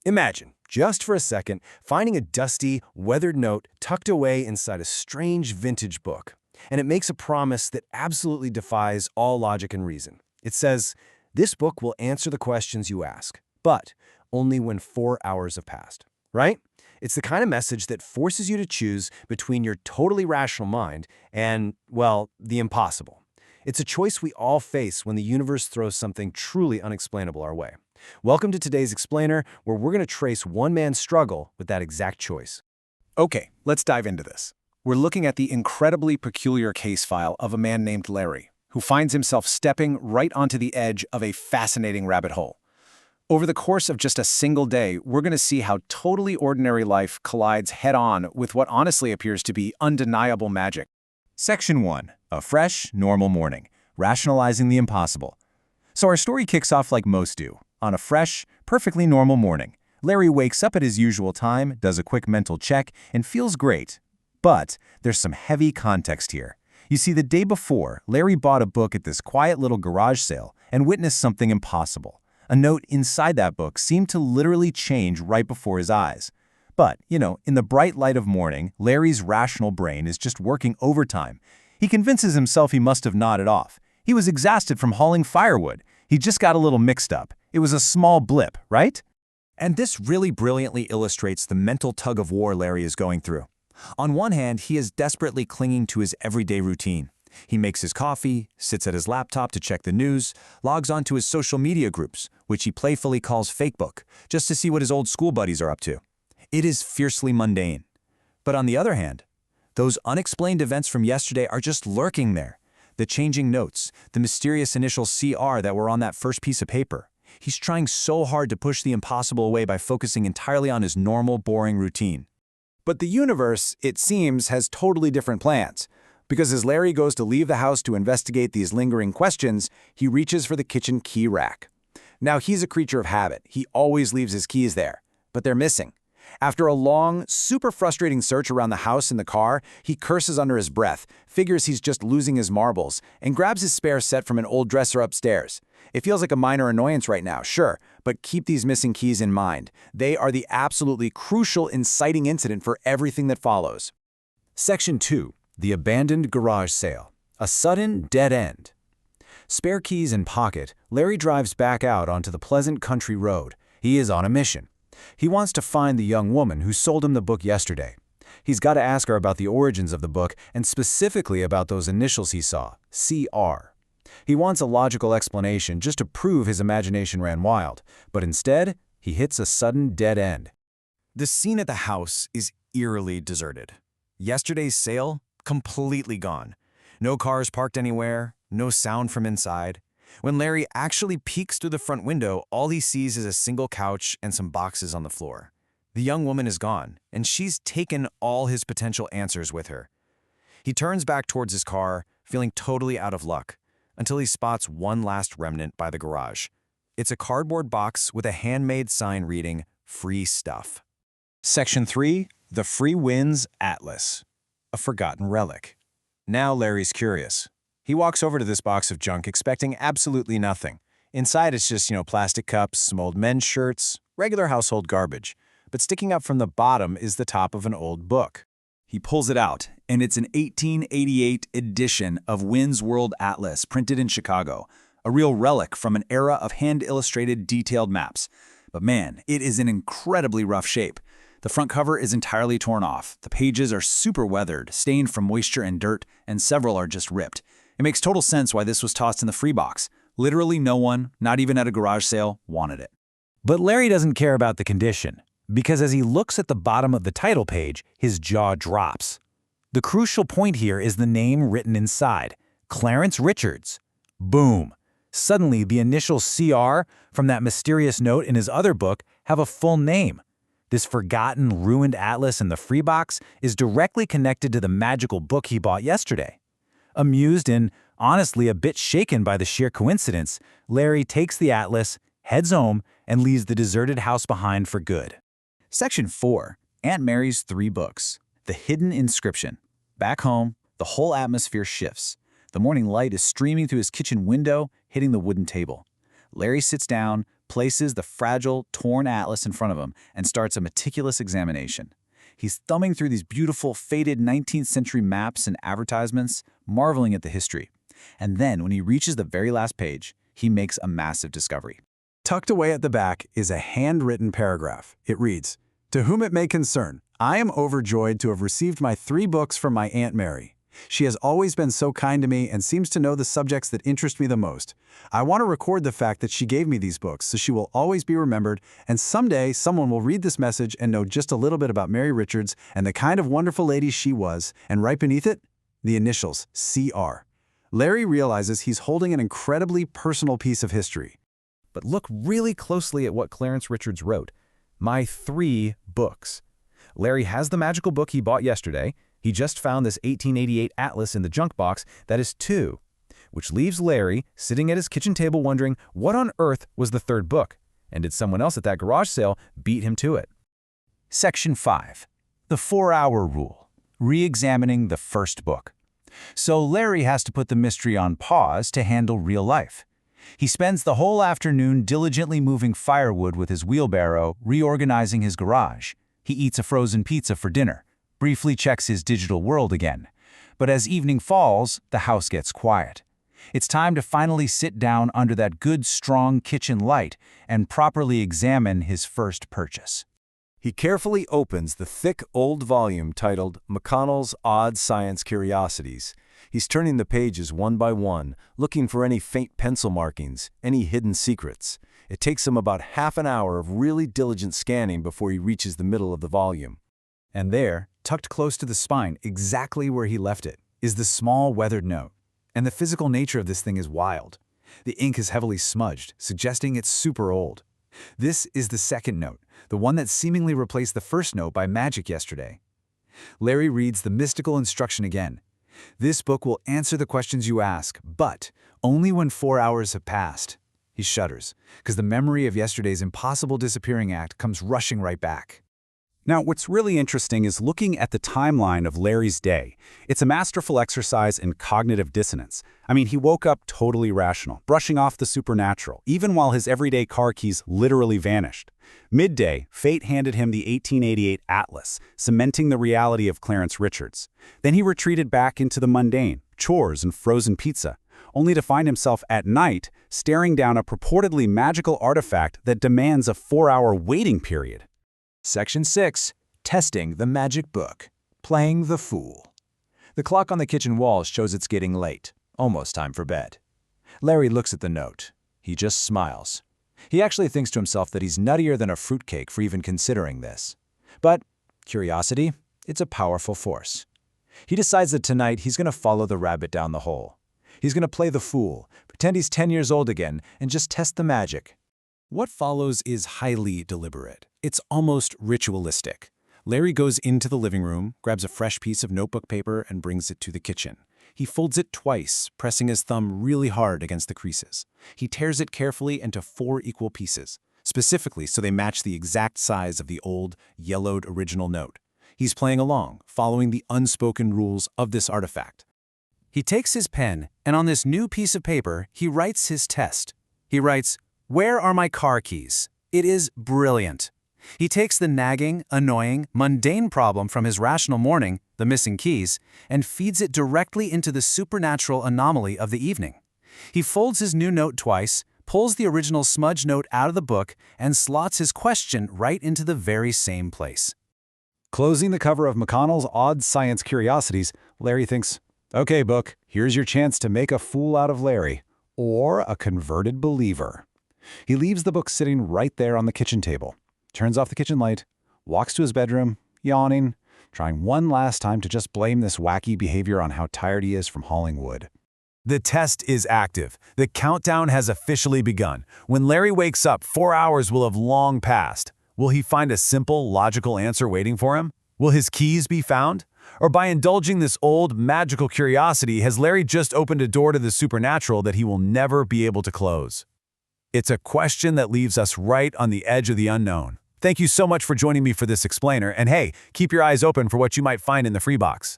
Imagine, just for a second, finding a dusty, weathered note tucked away inside a strange vintage book. And it makes a promise that absolutely defies all logic and reason. It says, "This book will answer the questions you ask, but only when 4 hours have passed." Right? It's the kind of message that forces you to choose between your totally rational mind and, well, the impossible. It's a choice we all face when the universe throws something truly unexplainable our way. Welcome to today's Explainer, where we're going to trace one man's struggle with that exact choice. Okay, let's dive into this. We're looking at the incredibly peculiar case file of a man named Larry, who finds himself stepping right onto the edge of a fascinating rabbit hole. Over the course of just a single day, we're going to see how totally ordinary life collides head-on with what honestly appears to be undeniable magic. Section 1. A fresh, normal morning. Rationalizing the impossible. So our story kicks off like most do. On a fresh, perfectly normal morning, Larry wakes up at his usual time, does a quick mental check, and feels great. But there's some heavy context here. You see, the day before, Larry bought a book at this quiet little garage sale and witnessed something impossible. A note inside that book seemed to literally change right before his eyes. But, in the bright light of morning, Larry's rational brain is just working overtime. He convinces himself he must have nodded off. He was exhausted from hauling firewood. He just got a little mixed up. It was a small blip, right? And this really brilliantly illustrates the mental tug-of-war Larry is going through. On one hand, he is desperately clinging to his everyday routine. He makes his coffee, sits at his laptop to check the news, logs onto his social media groups, which he playfully calls Fakebook, just to see what his old school buddies are up to. It is fiercely mundane. But on the other hand, those unexplained events from yesterday are just lurking there. The changing notes, the mysterious initial CR that were on that first piece of paper. He's trying so hard to push the impossible away by focusing entirely on his normal, boring routine. But the universe, it seems, has totally different plans. Because as Larry goes to leave the house to investigate these lingering questions, he reaches for the kitchen key rack. Now, he's a creature of habit. He always leaves his keys there. But they're missing. After a long, super frustrating search around the house and the car, he curses under his breath, figures he's just losing his marbles, and grabs his spare set from an old dresser upstairs. It feels like a minor annoyance right now, sure, but keep these missing keys in mind. They are the absolutely crucial inciting incident for everything that follows. Section 2. The abandoned garage sale. A sudden dead end. Spare keys in pocket, Larry drives back out onto the pleasant country road. He is on a mission. He wants to find the young woman who sold him the book yesterday. He's got to ask her about the origins of the book and specifically about those initials he saw, CR. He wants a logical explanation just to prove his imagination ran wild, but instead, he hits a sudden dead end. The scene at the house is eerily deserted. Yesterday's sale, completely gone. No cars parked anywhere, no sound from inside. When Larry actually peeks through the front window, all he sees is a single couch and some boxes on the floor. The young woman is gone, and she's taken all his potential answers with her. He turns back towards his car, feeling totally out of luck, until he spots one last remnant by the garage. It's a cardboard box with a handmade sign reading, "Free Stuff." Section 3. The Free Winds Atlas. A forgotten relic. Now Larry's curious. He walks over to this box of junk expecting absolutely nothing. Inside it's just, plastic cups, some old men's shirts, regular household garbage. But sticking up from the bottom is the top of an old book. He pulls it out, and it's an 1888 edition of Wynn's World Atlas printed in Chicago, a real relic from an era of hand-illustrated detailed maps. But man, it is in incredibly rough shape. The front cover is entirely torn off. The pages are super weathered, stained from moisture and dirt, and several are just ripped. It makes total sense why this was tossed in the free box. Literally no one, not even at a garage sale, wanted it. But Larry doesn't care about the condition, because as he looks at the bottom of the title page, his jaw drops. The crucial point here is the name written inside, Clarence Richards. Boom! Suddenly, the initial CR from that mysterious note in his other book have a full name. This forgotten, ruined atlas in the free box is directly connected to the magical book he bought yesterday. Amused and honestly a bit shaken by the sheer coincidence, Larry takes the atlas, heads home, and leaves the deserted house behind for good. Section 4. Aunt Mary's 3 books. The Hidden Inscription. Back home, the whole atmosphere shifts. The morning light is streaming through his kitchen window, hitting the wooden table. Larry sits down, places the fragile, torn atlas in front of him, and starts a meticulous examination. He's thumbing through these beautiful, faded 19th century maps and advertisements, marveling at the history. And then, when he reaches the very last page, he makes a massive discovery. Tucked away at the back is a handwritten paragraph. It reads, "To whom it may concern, I am overjoyed to have received my 3 books from my Aunt Mary. She has always been so kind to me and seems to know the subjects that interest me the most. I want to record the fact that she gave me these books so she will always be remembered, and someday someone will read this message and know just a little bit about Mary Richards and the kind of wonderful lady she was, and right beneath it, the initials CR. Larry realizes he's holding an incredibly personal piece of history. But look really closely at what Clarence Richards wrote. My 3 books. Larry has the magical book he bought yesterday. He just found this 1888 atlas in the junk box that is 2, which leaves Larry sitting at his kitchen table wondering what on earth was the 3rd book, and did someone else at that garage sale beat him to it? Section 5. The 4-hour rule. Re-examining the first book. So Larry has to put the mystery on pause to handle real life. He spends the whole afternoon diligently moving firewood with his wheelbarrow, reorganizing his garage. He eats a frozen pizza for dinner, briefly checks his digital world again. But as evening falls, the house gets quiet. It's time to finally sit down under that good, strong kitchen light and properly examine his first purchase. He carefully opens the thick old volume titled McConnell's Odd Science Curiosities. He's turning the pages one by one, looking for any faint pencil markings, any hidden secrets. It takes him about half an hour of really diligent scanning before he reaches the middle of the volume. And there, tucked close to the spine, exactly where he left it, is the small weathered note. And the physical nature of this thing is wild. The ink is heavily smudged, suggesting it's super old. This is the 2nd note, the one that seemingly replaced the 1st note by magic yesterday. Larry reads the mystical instruction again. This book will answer the questions you ask, but only when 4 hours have passed. He shudders, because the memory of yesterday's impossible disappearing act comes rushing right back. Now, what's really interesting is looking at the timeline of Larry's day. It's a masterful exercise in cognitive dissonance. I mean, he woke up totally rational, brushing off the supernatural, even while his everyday car keys literally vanished. Midday, fate handed him the 1888 atlas, cementing the reality of Clarence Richards. Then he retreated back into the mundane, chores and frozen pizza, only to find himself at night staring down a purportedly magical artifact that demands a 4-hour waiting period. Section 6. Testing the magic book. Playing the fool. The clock on the kitchen wall shows it's getting late, almost time for bed. Larry looks at the note. He just smiles. He actually thinks to himself that he's nuttier than a fruitcake for even considering this. But curiosity, it's a powerful force. He decides that tonight he's going to follow the rabbit down the hole. He's going to play the fool, pretend he's 10 years old again, and just test the magic. What follows is highly deliberate. It's almost ritualistic. Larry goes into the living room, grabs a fresh piece of notebook paper, and brings it to the kitchen. He folds it twice, pressing his thumb really hard against the creases. He tears it carefully into 4 equal pieces, specifically so they match the exact size of the old, yellowed original note. He's playing along, following the unspoken rules of this artifact. He takes his pen, and on this new piece of paper, he writes his test. He writes, "Where are my car keys?" It is brilliant. He takes the nagging, annoying, mundane problem from his rational morning, the missing keys, and feeds it directly into the supernatural anomaly of the evening. He folds his new note twice, pulls the original smudge note out of the book, and slots his question right into the very same place. Closing the cover of McConnell's Odd Science Curiosities, Larry thinks, "Okay, book, here's your chance to make a fool out of Larry, or a converted believer." He leaves the book sitting right there on the kitchen table, turns off the kitchen light, walks to his bedroom, yawning, trying one last time to just blame this wacky behavior on how tired he is from hauling wood. The test is active. The countdown has officially begun. When Larry wakes up, 4 hours will have long passed. Will he find a simple, logical answer waiting for him? Will his keys be found? Or by indulging this old, magical curiosity, has Larry just opened a door to the supernatural that he will never be able to close? It's a question that leaves us right on the edge of the unknown. Thank you so much for joining me for this explainer, and hey, keep your eyes open for what you might find in the free box.